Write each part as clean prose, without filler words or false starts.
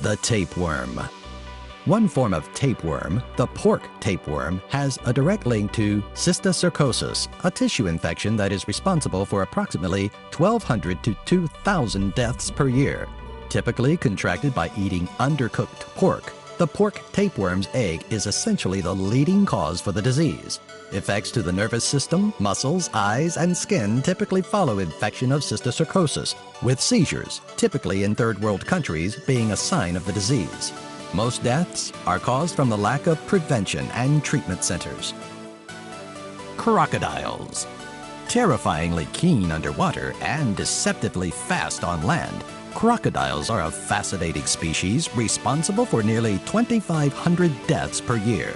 The tapeworm. One form of tapeworm, the pork tapeworm, has a direct link to cysticercosis, a tissue infection that is responsible for approximately 1,200 to 2,000 deaths per year. Typically contracted by eating undercooked pork, the pork tapeworm's egg is essentially the leading cause for the disease. Effects to the nervous system, muscles, eyes, and skin typically follow infection of cysticercosis, with seizures, typically in third world countries, being a sign of the disease. Most deaths are caused from the lack of prevention and treatment centers. Crocodiles. Terrifyingly keen underwater and deceptively fast on land, crocodiles are a fascinating species responsible for nearly 2,500 deaths per year.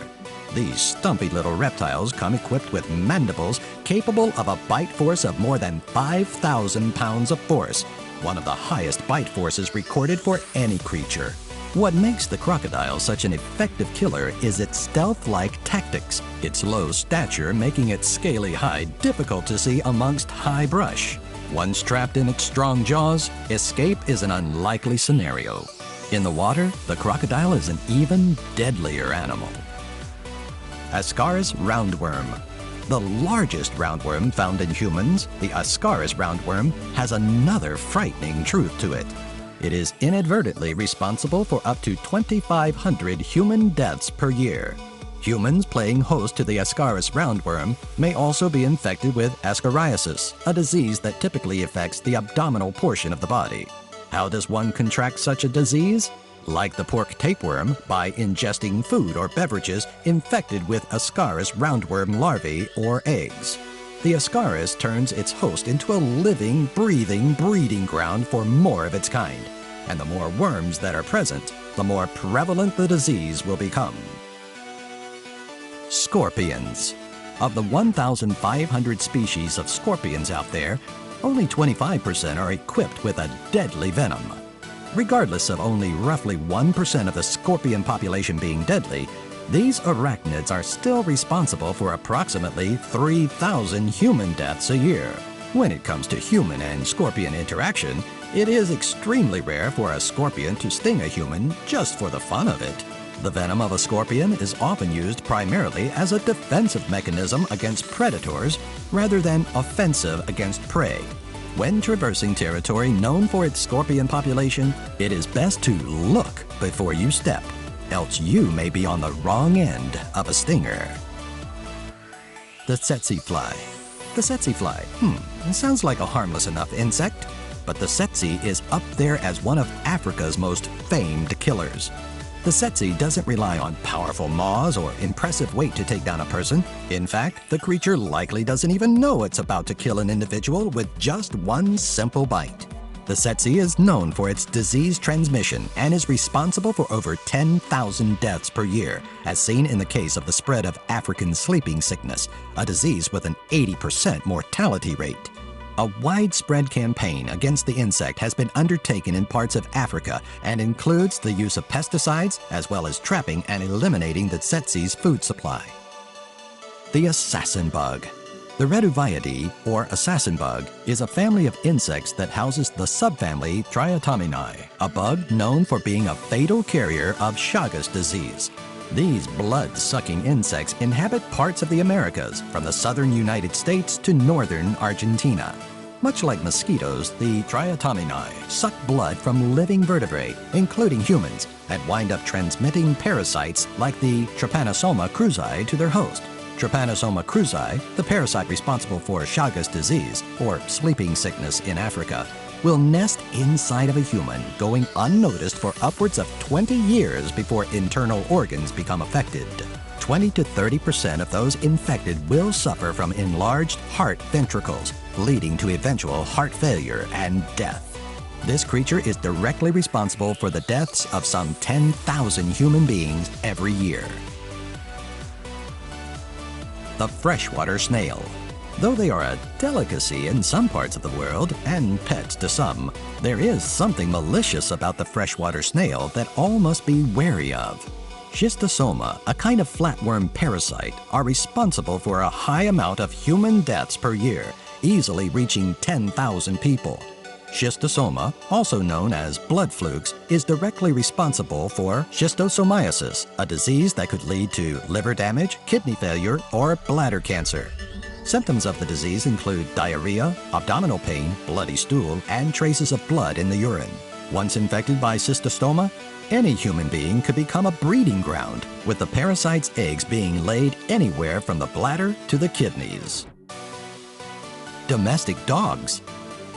These stumpy little reptiles come equipped with mandibles capable of a bite force of more than 5,000 pounds of force, one of the highest bite forces recorded for any creature. What makes the crocodile such an effective killer is its stealth-like tactics, its low stature making its scaly hide difficult to see amongst high brush. Once trapped in its strong jaws, escape is an unlikely scenario. In the water, the crocodile is an even deadlier animal. Ascaris roundworm. The largest roundworm found in humans, the Ascaris roundworm, has another frightening truth to it. It is inadvertently responsible for up to 2,500 human deaths per year. Humans playing host to the Ascaris roundworm may also be infected with ascariasis, a disease that typically affects the abdominal portion of the body. How does one contract such a disease? Like the pork tapeworm, by ingesting food or beverages infected with Ascaris roundworm larvae or eggs. The Ascaris turns its host into a living, breathing breeding ground for more of its kind. And the more worms that are present, the more prevalent the disease will become. Scorpions. Of the 1,500 species of scorpions out there, only 25% are equipped with a deadly venom. Regardless of only roughly 1% of the scorpion population being deadly, these arachnids are still responsible for approximately 3,000 human deaths a year. When it comes to human and scorpion interaction, it is extremely rare for a scorpion to sting a human just for the fun of it. The venom of a scorpion is often used primarily as a defensive mechanism against predators rather than offensive against prey. When traversing territory known for its scorpion population, it is best to look before you step, else you may be on the wrong end of a stinger. The tsetse fly. The tsetse fly, it sounds like a harmless enough insect, but the tsetse is up there as one of Africa's most famed killers. The tsetse doesn't rely on powerful maws or impressive weight to take down a person. In fact, the creature likely doesn't even know it's about to kill an individual with just one simple bite. The tsetse is known for its disease transmission and is responsible for over 10,000 deaths per year, as seen in the case of the spread of African sleeping sickness, a disease with an 80% mortality rate. A widespread campaign against the insect has been undertaken in parts of Africa and includes the use of pesticides as well as trapping and eliminating the tsetse's food supply. The assassin bug. The Reduviidae, or assassin bug, is a family of insects that houses the subfamily Triatominae, a bug known for being a fatal carrier of Chagas disease. These blood-sucking insects inhabit parts of the Americas, from the southern United States to northern Argentina. Much like mosquitoes, the Triatominae suck blood from living vertebrae, including humans, and wind up transmitting parasites like the Trypanosoma cruzi to their host. Trypanosoma cruzi, the parasite responsible for Chagas disease, or sleeping sickness in Africa, will nest inside of a human, going unnoticed for upwards of 20 years before internal organs become affected. 20 to 30% of those infected will suffer from enlarged heart ventricles, leading to eventual heart failure and death. This creature is directly responsible for the deaths of some 10,000 human beings every year. The freshwater snail. Though they are a delicacy in some parts of the world and pets to some, there is something malicious about the freshwater snail that all must be wary of. Schistosoma, a kind of flatworm parasite, are responsible for a high amount of human deaths per year, easily reaching 10,000 people. Schistosoma, also known as blood flukes, is directly responsible for schistosomiasis, a disease that could lead to liver damage, kidney failure, or bladder cancer. Symptoms of the disease include diarrhea, abdominal pain, bloody stool, and traces of blood in the urine. Once infected by schistosoma, any human being could become a breeding ground, with the parasite's eggs being laid anywhere from the bladder to the kidneys. Domestic dogs.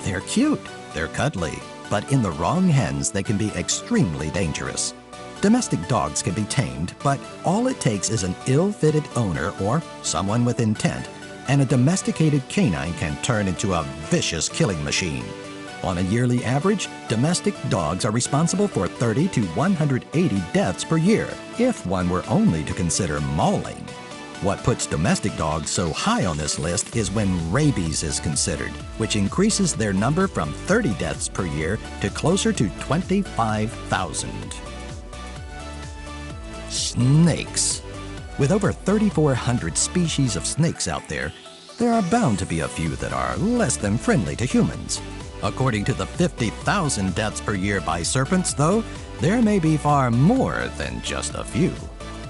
They're cute, they're cuddly, but in the wrong hands they can be extremely dangerous. Domestic dogs can be tamed, but all it takes is an ill-fitted owner or someone with intent, and a domesticated canine can turn into a vicious killing machine. On a yearly average, domestic dogs are responsible for 30 to 180 deaths per year, if one were only to consider mauling. What puts domestic dogs so high on this list is when rabies is considered, which increases their number from 30 deaths per year to closer to 25,000. Snakes. With over 3,400 species of snakes out there, there are bound to be a few that are less than friendly to humans. According to the 50,000 deaths per year by serpents, though, there may be far more than just a few.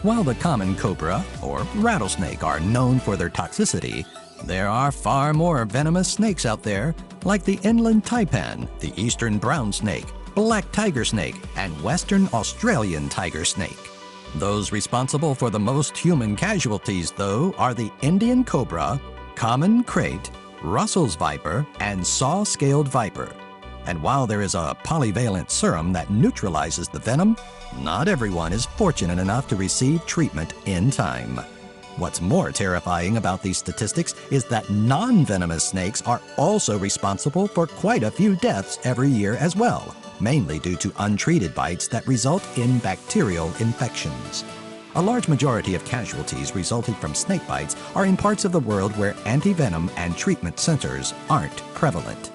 While the common cobra or rattlesnake are known for their toxicity, there are far more venomous snakes out there, like the inland taipan, the eastern brown snake, black tiger snake, and western Australian tiger snake. Those responsible for the most human casualties, though, are the Indian cobra, common krait, Russell's viper, and saw-scaled viper. And while there is a polyvalent serum that neutralizes the venom, not everyone is fortunate enough to receive treatment in time. What's more terrifying about these statistics is that non-venomous snakes are also responsible for quite a few deaths every year as well, mainly due to untreated bites that result in bacterial infections. A large majority of casualties resulting from snake bites are in parts of the world where anti-venom and treatment centers aren't prevalent.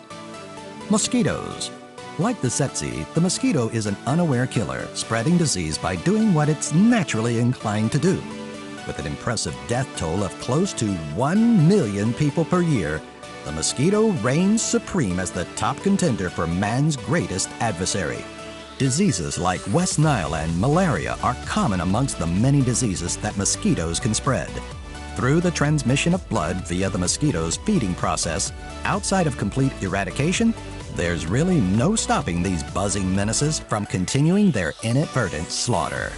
Mosquitoes. Like the tsetse, the mosquito is an unaware killer, spreading disease by doing what it's naturally inclined to do. With an impressive death toll of close to 1 million people per year, the mosquito reigns supreme as the top contender for man's greatest adversary. Diseases like West Nile and malaria are common amongst the many diseases that mosquitoes can spread. Through the transmission of blood via the mosquito's feeding process, outside of complete eradication, there's really no stopping these buzzing menaces from continuing their inadvertent slaughter.